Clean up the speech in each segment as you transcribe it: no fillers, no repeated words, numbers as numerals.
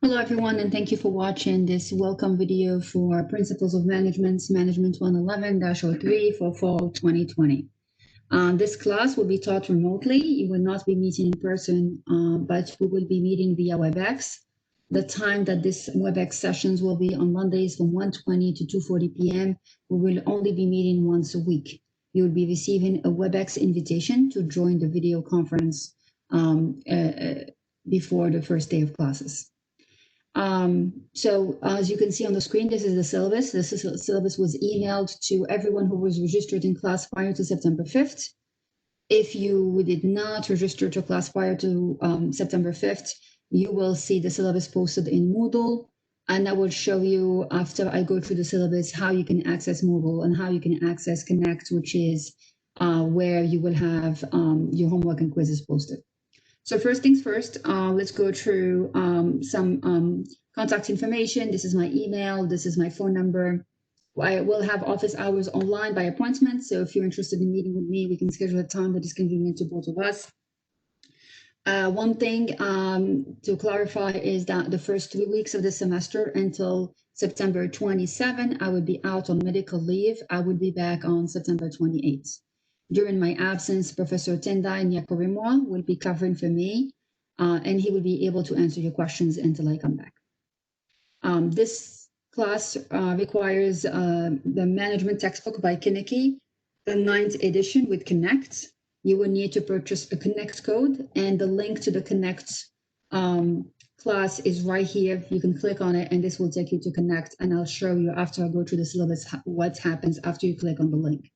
Hello, everyone, and thank you for watching this welcome video for Principles of Management 111-03 for Fall 2020. This class will be taught remotely. You will not be meeting in person, but we will be meeting via WebEx. The time that this WebEx sessions will be on Mondays from 1:20 to 2:40 p.m. We will only be meeting once a week. You will be receiving a WebEx invitation to join the video conference before the first day of classes. So as you can see on the screen, this is the syllabus. This syllabus was emailed to everyone who was registered in class prior to September 5th. If you did not register to class prior to September 5th, you will see the syllabus posted in Moodle, and I will show you after I go through the syllabus how you can access Moodle and how you can access Connect, which is where you will have your homework and quizzes posted. So first things first, let's go through some contact information. This is my email. This is my phone number. I will have office hours online by appointment. So if you're interested in meeting with me, we can schedule a time that is convenient to both of us. One thing to clarify is that the first 3 weeks of the semester until September 27, I will be out on medical leave. I will be back on September 28th. During my absence, Professor Tendai Nyakoremwa will be covering for me, and he will be able to answer your questions until I come back. This class requires the management textbook by Kinnicky, the 9th edition with Connect. You will need to purchase a Connect code, and the link to the Connect class is right here. You can click on it, and this will take you to Connect, and I'll show you after I go through the syllabus what happens after you click on the link.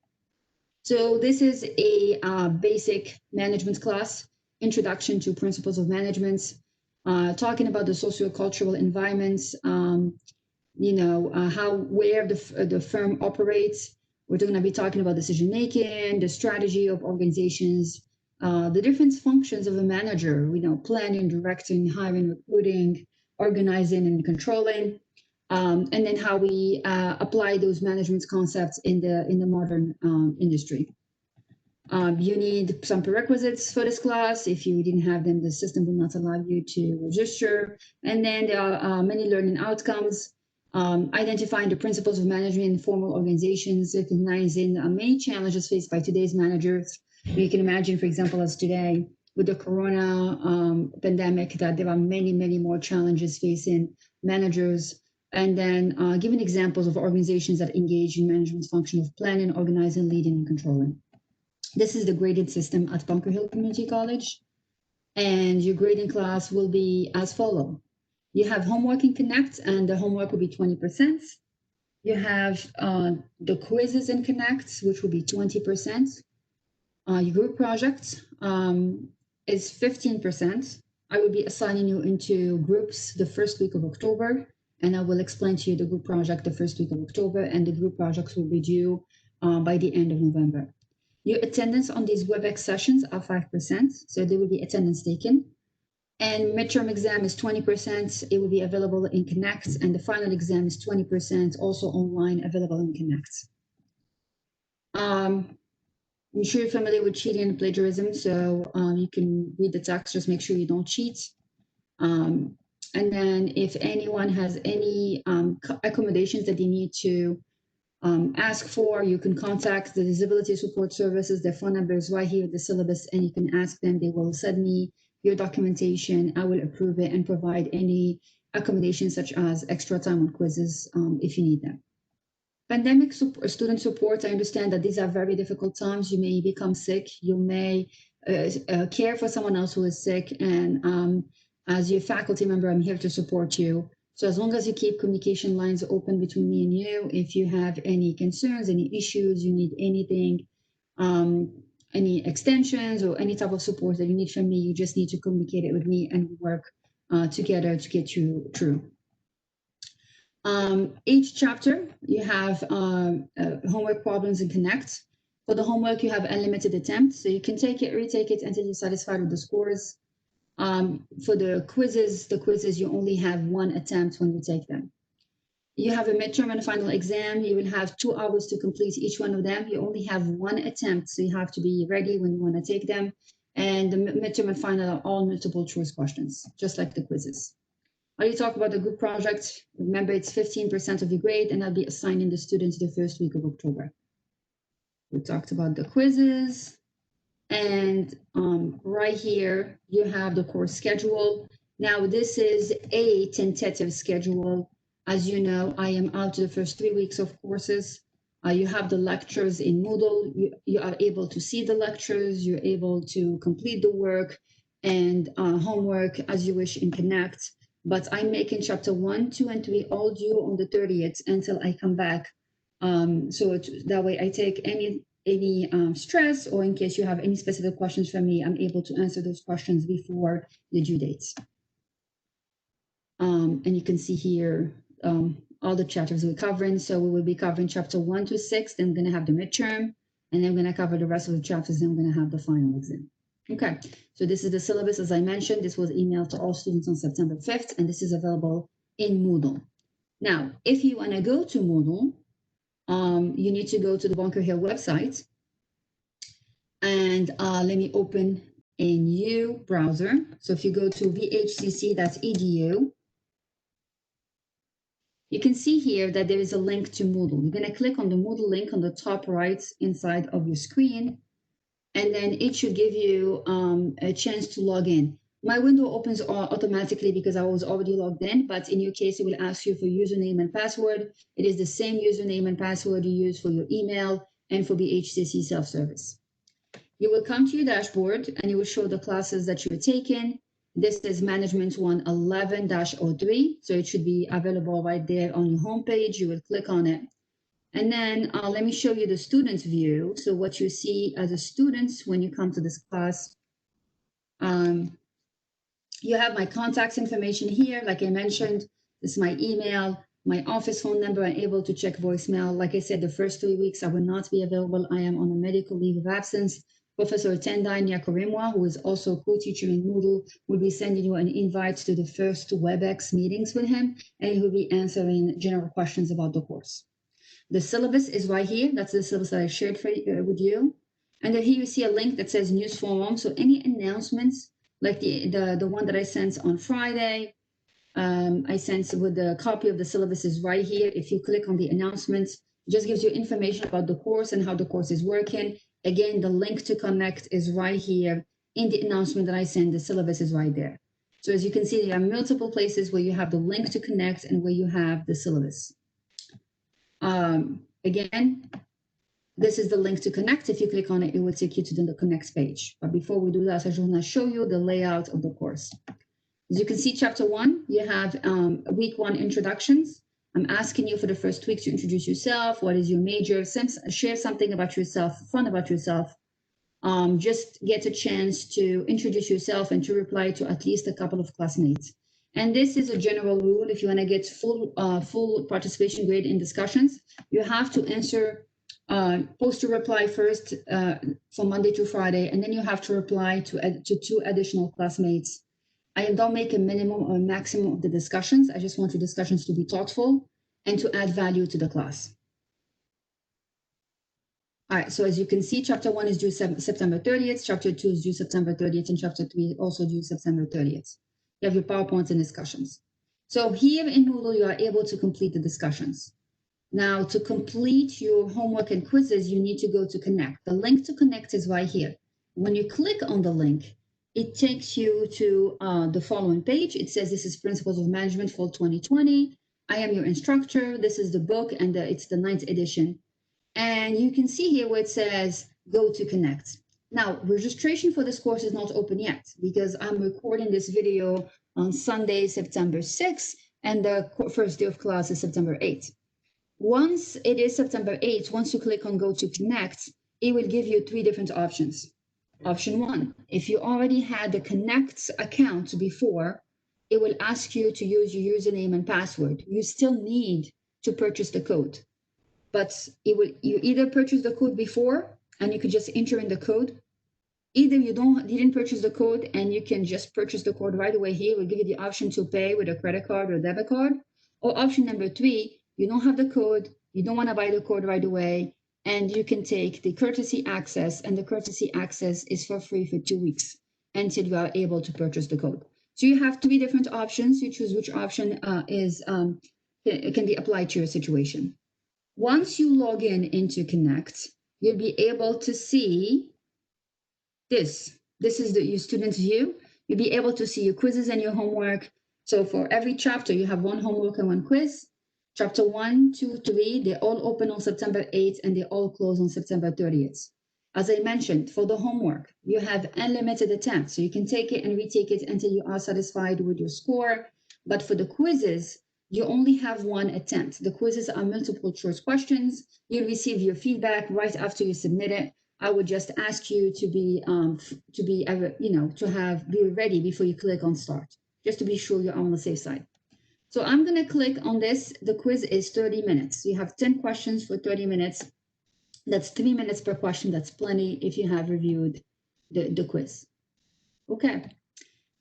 So this is a basic management class, Introduction to Principles of Management, talking about the sociocultural environments, where the firm operates. We're going to be talking about decision-making, the strategy of organizations, the different functions of a manager, planning, directing, hiring, recruiting, organizing, and controlling. And then how we apply those management concepts in the modern industry. You need some prerequisites for this class. If you didn't have them, the system will not allow you to register. And then there are many learning outcomes, identifying the principles of management in formal organizations, recognizing many challenges faced by today's managers. You can imagine, for example, as today, with the corona pandemic, that there are many, many more challenges facing managers. And then giving examples of organizations that engage in management function of planning, organizing, leading, and controlling. This is the grading system at Bunker Hill Community College. And your grading class will be as follows. You have homework in Connect, and the homework will be 20%. You have the quizzes in Connect, which will be 20%. Your group project is 15%. I will be assigning you into groups the first week of October, and I will explain to you the group project the first week of October, and the group projects will be due by the end of November. Your attendance on these WebEx sessions are 5%, so there will be attendance taken. And midterm exam is 20%. It will be available in Connect, and the final exam is 20%, also online, available in Connect. I'm sure you're familiar with cheating and plagiarism, so you can read the text, just make sure you don't cheat. And then if anyone has any accommodations that they need to ask for, you can contact the Disability Support Services. Their phone number is right here in the syllabus, and you can ask them. They will send me your documentation. I will approve it and provide any accommodations such as extra time on quizzes if you need them. Pandemic student support, I understand that these are very difficult times. You may become sick. You may care for someone else who is sick. And as your faculty member, I'm here to support you. So as long as you keep communication lines open between me and you, if you have any concerns, any issues, you need anything, any extensions or any type of support that you need from me, you just need to communicate it with me and work together to get you through. Each chapter, you have homework problems in Connect. For the homework, you have unlimited attempts, so you can take it, retake it until you're satisfied with the scores. For the quizzes, you only have one attempt when you take them. You have a midterm and a final exam. You will have 2 hours to complete each one of them. You only have one attempt, so you have to be ready when you want to take them. And the midterm and final are all multiple choice questions, just like the quizzes. I talk about the group project. Remember, it's 15% of your grade, and I'll be assigning the students the first week of October. We talked about the quizzes. And right here, you have the course schedule. Now, this is a tentative schedule. As you know, I am out to the first 3 weeks of courses. You have the lectures in Moodle. You are able to see the lectures. You're able to complete the work and homework as you wish in Connect. But I'm making chapter 1, 2, and 3 all due on the 30th until I come back. So that way I take any stress, or in case you have any specific questions for me, I'm able to answer those questions before the due dates. And you can see here all the chapters we're covering. So we will be covering chapter 1 to 6, then we're going to have the midterm, and then we're going to cover the rest of the chapters, then we're going to have the final exam. Okay, so this is the syllabus. As I mentioned, this was emailed to all students on September 5th, and this is available in Moodle. Now, if you want to go to Moodle, you need to go to the Bunker Hill website. And let me open a new browser. So if you go to vhcc.edu, you can see here that there is a link to Moodle. You're going to click on the Moodle link on the top right inside of your screen, and then it should give you a chance to log in. My window opens automatically because I was already logged in, but in your case, it will ask you for username and password. It is the same username and password you use for your email and for VHCC self-service. You will come to your dashboard and you will show the classes that you're taking. This is Management 111-03, so it should be available right there on your homepage. You will click on it. And then let me show you the student's view. So what you see as a student when you come to this class, you have my contact information here. Like I mentioned, this is my email, my office phone number. I'm able to check voicemail. Like I said, the first 3 weeks I will not be available. I am on a medical leave of absence. Professor Tendai Nyakorimwa, who is also co-teacher in Moodle, will be sending you an invite to the first WebEx meetings with him, and he will be answering general questions about the course. The syllabus is right here. That's the syllabus that I shared with you. And then here you see a link that says News Forum. So any announcements, like the one that I sent on Friday, I sent with the copy of the syllabus is right here. If you click on the announcements, it just gives you information about the course and how the course is working. Again, the link to connect is right here in the announcement that I send. The syllabus is right there. So as you can see, there are multiple places where you have the link to connect and where you have the syllabus. Again, this is the link to connect. If you click on it, it will take you to the connect page. But before we do that, I just want to show you the layout of the course. As you can see, chapter 1, you have week 1 introductions. I'm asking you for the first week to introduce yourself. What is your major? Share something about yourself, fun about yourself. Just get a chance to introduce yourself and to reply to at least a couple of classmates. And this is a general rule. If you want to get full participation grade in discussions, you have to answer, post to reply first from Monday to Friday, and then you have to reply to 2 additional classmates. I don't make a minimum or maximum of the discussions. I just want the discussions to be thoughtful and to add value to the class. All right, so as you can see, chapter 1 is due September 30th, chapter 2 is due September 30th, and chapter 3 also due September 30th. You have your PowerPoints and discussions. So here in Moodle, you are able to complete the discussions. Now, to complete your homework and quizzes, you need to go to Connect. The link to Connect is right here. When you click on the link, it takes you to the following page. It says, this is Principles of Management for 2020. I am your instructor. This is the book, and it's the 9th edition. And you can see here where it says, go to Connect. Now, registration for this course is not open yet because I'm recording this video on Sunday, September 6th, and the first day of class is September 8th. Once it is September 8th, once you click on Go to Connect, it will give you 3 different options. Option 1, if you already had the Connect account before, it will ask you to use your username and password. You still need to purchase the code, but you either purchase the code before and you could just enter in the code. Either you didn't purchase the code and you can just purchase the code right away here. We'll give you the option to pay with a credit card or debit card. Or option number 3, you don't have the code, you don't want to buy the code right away, and you can take the courtesy access, and the courtesy access is for free for 2 weeks until you are able to purchase the code. So you have 3 different options. You choose which option can be applied to your situation. Once you log in into Connect, you'll be able to see this. This is your student's view. You'll be able to see your quizzes and your homework. So for every chapter, you have 1 homework and 1 quiz. Chapter 1, 2, 3, they all open on September 8th and they all close on September 30th. As I mentioned, for the homework, you have unlimited attempts. So you can take it and retake it until you are satisfied with your score. But for the quizzes, you only have 1 attempt. The quizzes are multiple choice questions. You'll receive your feedback right after you submit it. I would just ask you to be ready before you click on start, just to be sure you're on the safe side. So I'm going to click on this. The quiz is 30 minutes. You have 10 questions for 30 minutes. That's 3 minutes per question. That's plenty if you have reviewed the quiz. Okay.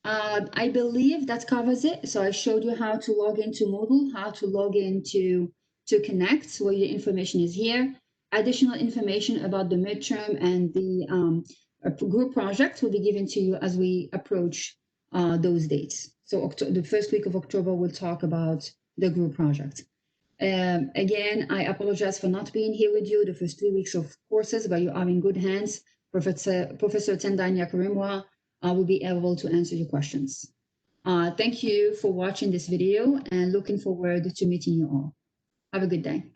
I believe that covers it. So I showed you how to log into Moodle, how to log into Connect, where your information is here. Additional information about the midterm and the group project will be given to you as we approach those dates. So the first week of October, we'll talk about the group project. Again, I apologize for not being here with you the first 3 weeks of courses, but you are in good hands. Professor Tendai Nyakarimwa will be able to answer your questions. Thank you for watching this video and looking forward to meeting you all. Have a good day.